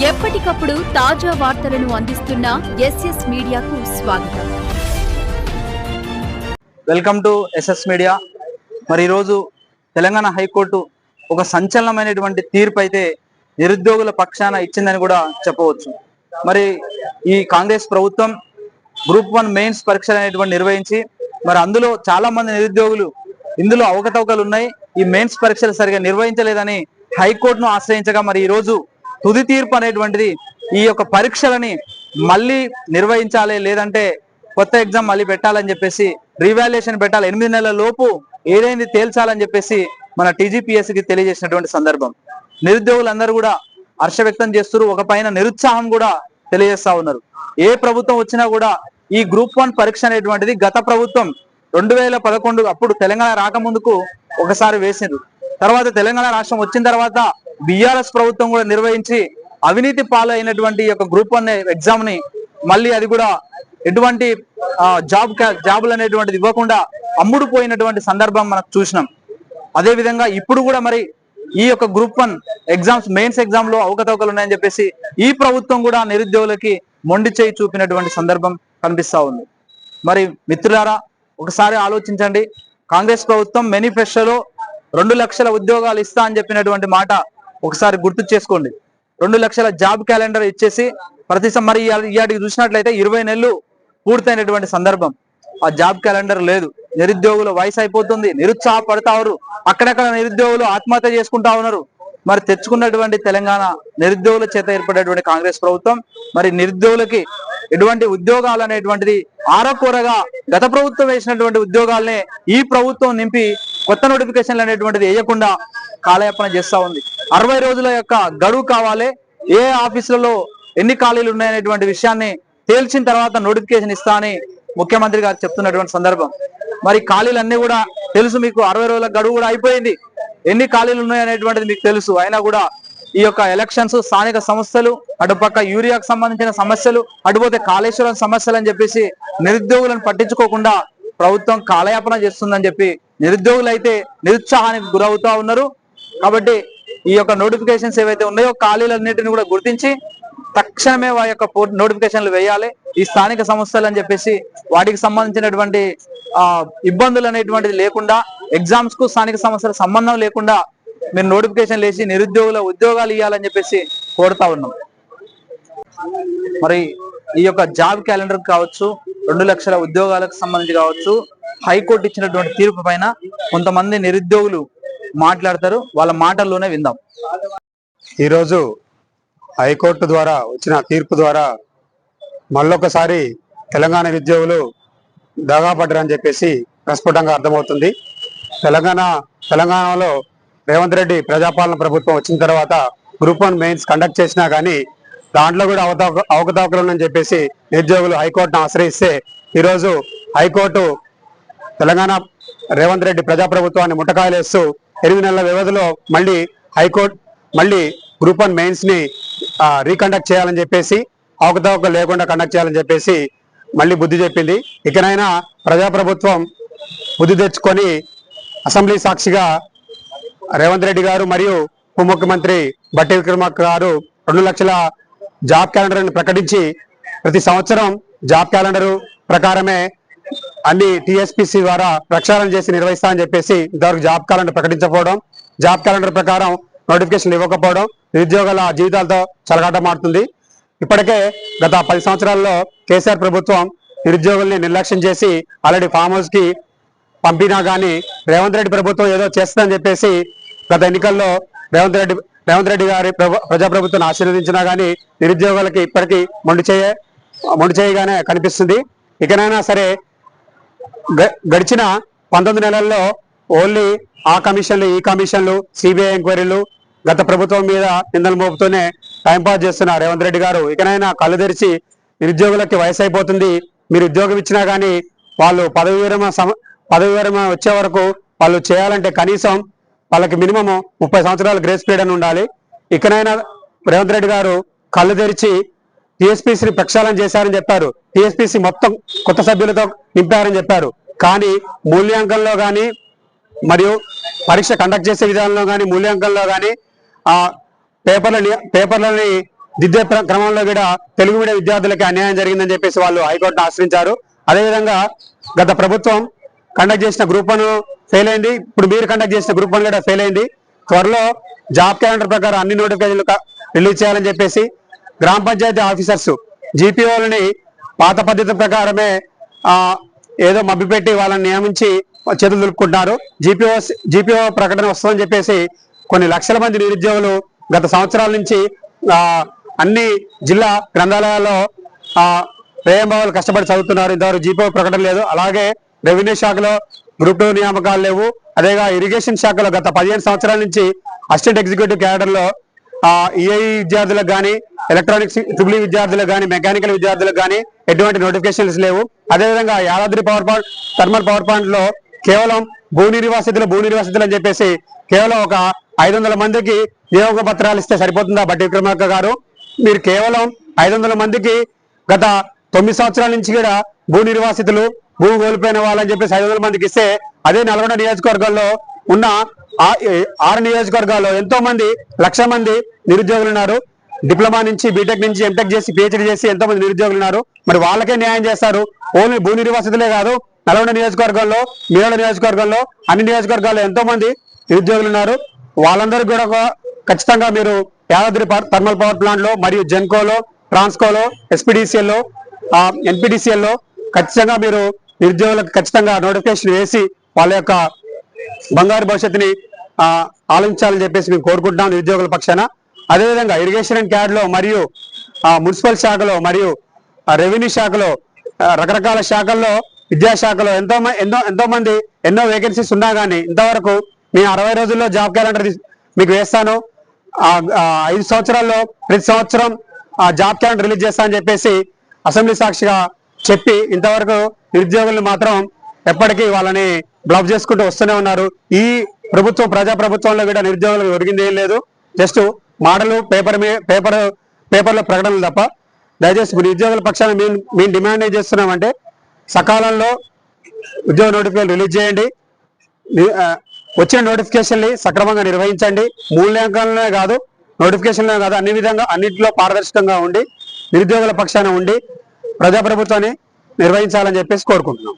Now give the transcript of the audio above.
ఎప్పటికప్పుడు తాజా వార్తలను అందిస్తున్న ఎస్ఎస్ మీడియాకు స్వాగతం. Welcome to SS media. మరి ఈరోజు తెలంగాణ హైకోర్టు ఒక సంచలనమైనటువంటి తీర్పు అయితే నిరుద్యోగుల పక్షాన ఇచ్చిందని కూడా చెప్పవచ్చు. మరి ఈ కాంగ్రెస్ ప్రభుత్వం గ్రూప్ 1 మెయిన్స్ పరీక్షలు అనేటువంటి నిర్వహించి మరి అందులో చాలా మంది నిరుద్యోగులు ఇందులో అవకతవకలు ఉన్నాయి, ఈ మెయిన్స్ పరీక్షలు సరిగా నిర్వహించలేదని హైకోర్టును ఆశ్రయించగా మరి ఈరోజు తుది తీర్పు అనేటువంటిది ఈ యొక్క పరీక్షలని మళ్ళీ నిర్వహించాలి, లేదంటే కొత్త ఎగ్జామ్ మళ్ళీ పెట్టాలని చెప్పేసి రీవాల్యుయేషన్ పెట్టాలి, 8 నెలల లోపు ఏదైంది తేల్చాలని చెప్పేసి మన టీజీపీఎస్సీకి తెలియజేసినటువంటి సందర్భం. నిరుద్యోగులందరూ కూడా హర్ష వ్యక్తం చేస్తున్నారు, ఒక పైన నిరుత్సాహం కూడా తెలియజేస్తా ఉన్నారు. ఏ ప్రభుత్వం వచ్చినా కూడా ఈ గ్రూప్ 1 పరీక్ష అనేటువంటిది గత ప్రభుత్వం 2011 అప్పుడు తెలంగాణ రాకముందుకు ఒకసారి వేసిండ్రు. తర్వాత తెలంగాణ రాష్ట్రం వచ్చిన తర్వాత బీఆర్ఎస్ ప్రభుత్వం కూడా నిర్వహించి అవినీతి పాలైనటువంటి యొక్క గ్రూప్ 1 ఎగ్జామ్ ని మళ్ళీ అది కూడా ఎటువంటి జాబులు అనేటువంటిది ఇవ్వకుండా అమ్ముడు పోయినటువంటి సందర్భం మనకు చూసినాం. అదే విధంగా ఇప్పుడు కూడా మరి ఈ యొక్క గ్రూప్ 1 ఎగ్జామ్స్ మెయిన్స్ ఎగ్జామ్ లో అవకతవకలు ఉన్నాయని చెప్పేసి ఈ ప్రభుత్వం కూడా నిరుద్యోగులకి మొండి చేయి చూపినటువంటి సందర్భం కనిపిస్తా ఉంది. మరి మిత్రులారా, ఒకసారి ఆలోచించండి. కాంగ్రెస్ ప్రభుత్వం మేనిఫెస్టోలో 2 లక్షల ఉద్యోగాలు ఇస్తా అని చెప్పినటువంటి మాట ఒకసారి గుర్తు చేసుకోండి. 2 లక్షల జాబ్ క్యాలెండర్ ఇచ్చేసి మరి ఇయాటికి చూసినట్లయితే 20 నెలలు పూర్తయినటువంటి సందర్భం. ఆ జాబ్ క్యాలెండర్ లేదు. నిరుద్యోగుల వయసు అయిపోతుంది, నిరుత్సాహపడతా ఉన్నారు, అక్కడక్కడ నిరుద్యోగులు ఆత్మహత్య చేసుకుంటా ఉన్నారు. మరి తెచ్చుకున్నటువంటి తెలంగాణ నిరుద్యోగుల చేత ఏర్పడేటువంటి కాంగ్రెస్ ప్రభుత్వం మరి నిరుద్యోగులకి ఎటువంటి ఉద్యోగాలు అనేటువంటిది ఆరకూరగా గత ప్రభుత్వం వేసినటువంటి ఉద్యోగాలనే ఈ ప్రభుత్వం నింపి కొత్త నోటిఫికేషన్లు అనేటువంటిది వేయకుండా కాలయాపన చేస్తా ఉంది. 60 రోజుల యొక్క గడువు కావాలి, ఏ ఆఫీసులలో ఎన్ని ఖాళీలు ఉన్నాయనేటువంటి విషయాన్ని తేల్చిన తర్వాత నోటిఫికేషన్ ఇస్తా అని ముఖ్యమంత్రి గారు చెప్తున్నటువంటి సందర్భం. మరి ఖాళీలన్నీ కూడా తెలుసు మీకు, 60 రోజుల గడువు కూడా అయిపోయింది, ఎన్ని ఖాళీలు ఉన్నాయనేటువంటిది మీకు తెలుసు. అయినా కూడా ఈ యొక్క ఎలక్షన్స్, స్థానిక సంస్థలు, అటుపక్క యూరియాకు సంబంధించిన సమస్యలు, అటుపోతే కాళేశ్వరం సమస్యలు అని చెప్పేసి నిరుద్యోగులను పట్టించుకోకుండా ప్రభుత్వం కాలయాపన చేస్తుందని చెప్పి నిరుద్యోగులు అయితే నిరుత్సాహానికి గురవుతా ఉన్నారు. కాబట్టి ఈ యొక్క నోటిఫికేషన్స్ ఏవైతే ఉన్నాయో ఖాళీలన్నింటినీ కూడా గుర్తించి తక్షణమే వారి యొక్క నోటిఫికేషన్లు వేయాలి. ఈ స్థానిక సంస్థలు అని చెప్పేసి వాటికి సంబంధించినటువంటి ఇబ్బందులు అనేటువంటిది లేకుండా, ఎగ్జామ్స్ కు స్థానిక సంస్థలకు సంబంధం లేకుండా మీరు నోటిఫికేషన్ వేసి నిరుద్యోగుల ఉద్యోగాలు ఇవ్వాలని చెప్పేసి కోరుతా ఉన్నాం. మరి ఈ యొక్క జాబ్ క్యాలెండర్ కావచ్చు, 2 లక్షల ఉద్యోగాలకు సంబంధించి కావచ్చు, హైకోర్టు ఇచ్చినటువంటి తీర్పు పైన కొంతమంది నిరుద్యోగులు మాట్లాడతారు, వాళ్ళ మాటల్లోనే విందాం. ఈరోజు హైకోర్టు ద్వారా వచ్చిన తీర్పు ద్వారా మళ్ళొకసారి తెలంగాణ నిరుద్యోగులు దగాపడ్డారని చెప్పేసి ప్రస్ఫుటంగా అర్థమవుతుంది. తెలంగాణలో రేవంత్ రెడ్డి ప్రజాపాలన ప్రభుత్వం వచ్చిన తర్వాత గ్రూప్ 1 మెయిన్స్ కండక్ట్ చేసినా కానీ దాంట్లో కూడా అవకతవకలు ఉందని చెప్పేసి నిరుద్యోగులు హైకోర్టును ఆశ్రయిస్తే ఈరోజు హైకోర్టు తెలంగాణ రేవంత్ రెడ్డి ప్రజాప్రభుత్వాన్ని ముట్టకాయలేస్తూ 8 నెలల వ్యవధిలో హైకోర్టు గ్రూప్ 1 మెయిన్స్ ని రీకండక్ట్ చేయాలని చెప్పేసి, అవకతవకలు లేకుండా కండక్ట్ చేయాలని చెప్పేసి మళ్ళీ బుద్ధి చెప్పింది. ఇకనైనా ప్రజాప్రభుత్వం బుద్ధి తెచ్చుకొని అసెంబ్లీ సాక్షిగా రేవంత్ రెడ్డి గారు మరియు ఉప ముఖ్యమంత్రి బట్టి విక్రమార్క గారు 2 లక్షల జాబ్ క్యాలెండర్ ప్రకటించి ప్రతి సంవత్సరం జాబ్ క్యాలెండర్ ప్రకారమే అన్ని టీఎస్పీసీ ద్వారా ప్రక్షాళన చేసి నిర్వహిస్తామని చెప్పేసి ఇంతవరకు జాబ్ క్యాలెండర్ ప్రకటించకపోవడం, జాబ్ క్యాలెండర్ ప్రకారం నోటిఫికేషన్లు ఇవ్వకపోవడం నిరుద్యోగుల జీవితాలతో చెలగాటమాడుతుంది. ఇప్పటికే గత 10 సంవత్సరాల్లో కేసీఆర్ ప్రభుత్వం నిరుద్యోగుల్ని నిర్లక్ష్యం చేసి ఆల్రెడీ ఫామ్ హౌస్ కి పంపినా కానీ రేవంత్ రెడ్డి ప్రభుత్వం ఏదో చేస్తుందని చెప్పేసి గత ఎన్నికల్లో రేవంత్ రెడ్డి గారి ప్రజాప్రభుత్వాన్ని ఆశీర్వదించినా కానీ నిరుద్యోగులకి ఇప్పటికీ మొండి చేయగానే కనిపిస్తుంది. ఇకనైనా సరే గడిచిన 19 నెలల్లో ఓన్లీ ఆ కమిషన్లు, ఈ కమిషన్లు, సిబిఐ ఎంక్వైరీలు, గత ప్రభుత్వం మీద నిందలు మోపుతూనే టైంపాస్ చేస్తున్న రేవంత్ రెడ్డి గారు ఇకనైనా కళ్ళు తెరిచి నిరుద్యోగులకి వయసు అయిపోతుంది, మీరు ఉద్యోగం ఇచ్చినా కానీ వాళ్ళు పదవి విరమణ వచ్చే వరకు వాళ్ళు చేయాలంటే కనీసం వాళ్ళకి మినిమం 30 సంవత్సరాల గ్రేస్ పీరియడ్ అని ఉండాలి. ఇకనైనా రేవంత్ రెడ్డి గారు కళ్ళు తెరిచి టీఎస్పీసీని ప్రక్షాళన చేశారని చెప్పారు, టీఎస్పీసీ మొత్తం కొత్త సభ్యులతో నింపారని చెప్పారు. కానీ మూల్యాంకంలో కానీ మరియు పరీక్ష కండక్ట్ చేసే విధానంలో కానీ మూల్యాంకంలో కానీ ఆ పేపర్లని దిద్దే క్రమంలో కూడా తెలుగు మీడియం విద్యార్థులకి అన్యాయం జరిగిందని చెప్పేసి వాళ్ళు హైకోర్టును ఆశ్రయించారు. అదేవిధంగా గత ప్రభుత్వం కండక్ట్ చేసిన గ్రూప్ 1 ఫెయిల్ అయింది. ఇప్పుడు మీరు కండక్ట్ చేసిన గ్రూప్ 1 కూడా ఫెయిల్ అయింది. త్వరలో జాబ్ క్యాలెండర్ ప్రకారం అన్ని నోటిఫికేషన్లు రిలీజ్ చేయాలని చెప్పేసి గ్రామ పంచాయతీ ఆఫీసర్స్ జీపీఓలని పాత పద్ధతి ప్రకారమే ఏదో మభ్యపెట్టి వాళ్ళని నియమించి చేతులు దులుపుకుంటున్నారు. జీపీఓ ప్రకటన వస్తుందని చెప్పేసి కొన్ని లక్షల మంది నిరుద్యోగులు గత సంవత్సరాల నుంచి అన్ని జిల్లా గ్రంథాలయాల్లో వేయంబావులు కష్టపడి చదువుతున్నారు. ఇంతవరకు జీపీఓ ప్రకటన లేదు. అలాగే రెవెన్యూ శాఖలో గ్రూప్ 2 నియామకాలు లేవు. అదేగా ఇరిగేషన్ శాఖలో గత 15 సంవత్సరాల నుంచి అసిస్టెంట్ ఎగ్జిక్యూటివ్ క్యాడర్ లో ఈఐ విద్యార్థులకు కానీ, ఎలక్ట్రానిక్స్ ట్రిపుల్ విద్యార్థులకు కానీ, మెకానికల్ విద్యార్థులకు కానీ ఎటువంటి నోటిఫికేషన్స్ లేవు. అదేవిధంగా యాదాద్రి థర్మల్ పవర్ ప్లాంట్ లో కేవలం భూ నిర్వాసితులు అని చెప్పేసి కేవలం ఒక 500 మందికి నియోగ పత్రాలు ఇస్తే సరిపోతుందా? బట్టి విక్రమార్క గారు, మీరు కేవలం 500 మందికి గత 9 సంవత్సరాల నుంచి కూడా భూ నిర్వాసితులు, భూ కోల్పోయిన వాళ్ళని చెప్పేసి 500 మందికి ఇస్తే, అదే నల్గొండ నియోజకవర్గాల్లో ఉన్న 6 నియోజకవర్గాల్లో ఎంతో మంది 1,00,000 మంది నిరుద్యోగులు ఉన్నారు. డిప్లొమా నుంచి, బీటెక్ నుంచి, ఎంటెక్ చేసి, పిహెచ్డి చేసి ఎంతో మంది నిరుద్యోగులు ఉన్నారు. మరి వాళ్ళకే న్యాయం చేస్తారు. ఓన్లీ భూ నిర్వాసితులే కాదు, నల్గొండ నియోజకవర్గంలో, మీరళ నియోజకవర్గంలో, అన్ని నియోజకవర్గాల్లో ఎంతో మంది నిరుద్యోగులు ఉన్నారు. వాళ్ళందరూ కూడా ఖచ్చితంగా మీరు యాదాద్రి థర్మల్ పవర్ ప్లాంట్ లో మరియు జెన్కోలో, ట్రాన్స్కోలో, ఎస్పీడీసీఎల్లో, ఎన్పీడీసీఎల్లో ఖచ్చితంగా మీరు నిరుద్యోగులకు ఖచ్చితంగా నోటిఫికేషన్ వేసి వాళ్ళ యొక్క బంగారు భవిష్యత్తుని ఆలోచించాలని చెప్పేసి మేము కోరుకుంటున్నాం నిరుద్యోగుల పక్షాన. అదేవిధంగా ఇరిగేషన్ అండ్ క్యాడ్ లో మరియు మున్సిపల్ శాఖలో మరియు రెవెన్యూ శాఖలో రకరకాల శాఖల్లో, విద్యాశాఖలో ఎంతో మంది ఎన్నో వేకెన్సీస్ ఉన్నా కానీ ఇంతవరకు నేను 60 రోజుల్లో జాబ్ క్యాలెండర్ మీకు వేస్తాను, 5 సంవత్సరాల్లో ప్రతి సంవత్సరం జాబ్ క్యాలెండర్ రిలీజ్ చేస్తా అని చెప్పేసి అసెంబ్లీ సాక్షిగా చెప్పి ఇంతవరకు నిరుద్యోగులను మాత్రం ఎప్పటికీ వాళ్ళని బ్లాక్ చేసుకుంటూ వస్తూనే ఉన్నారు. ఈ ప్రభుత్వం, ప్రజాప్రభుత్వంలో కూడా నిరుద్యోగులకు ఒరిగింది ఏం లేదు. జస్ట్ మాటలు, పేపర్లో ప్రకటనలు తప్ప. దయచేసి నిరుద్యోగుల పక్షాన మేము డిమాండ్ ఏం చేస్తున్నామంటే సకాలంలో ఉద్యోగ నోటిఫికేషన్ రిలీజ్ చేయండి. వచ్చిన నోటిఫికేషన్ని సక్రమంగా నిర్వహించండి. మూల్యాంకనలే కాదు, నోటిఫికేషన్లే కాదు, అన్ని విధంగా అన్నింటిలో పారదర్శకంగా ఉండి నిరుద్యోగుల పక్షాన ఉండి ప్రజాప్రభుత్వాన్ని నిర్వహించాలని చెప్పేసి కోరుకుంటున్నాం.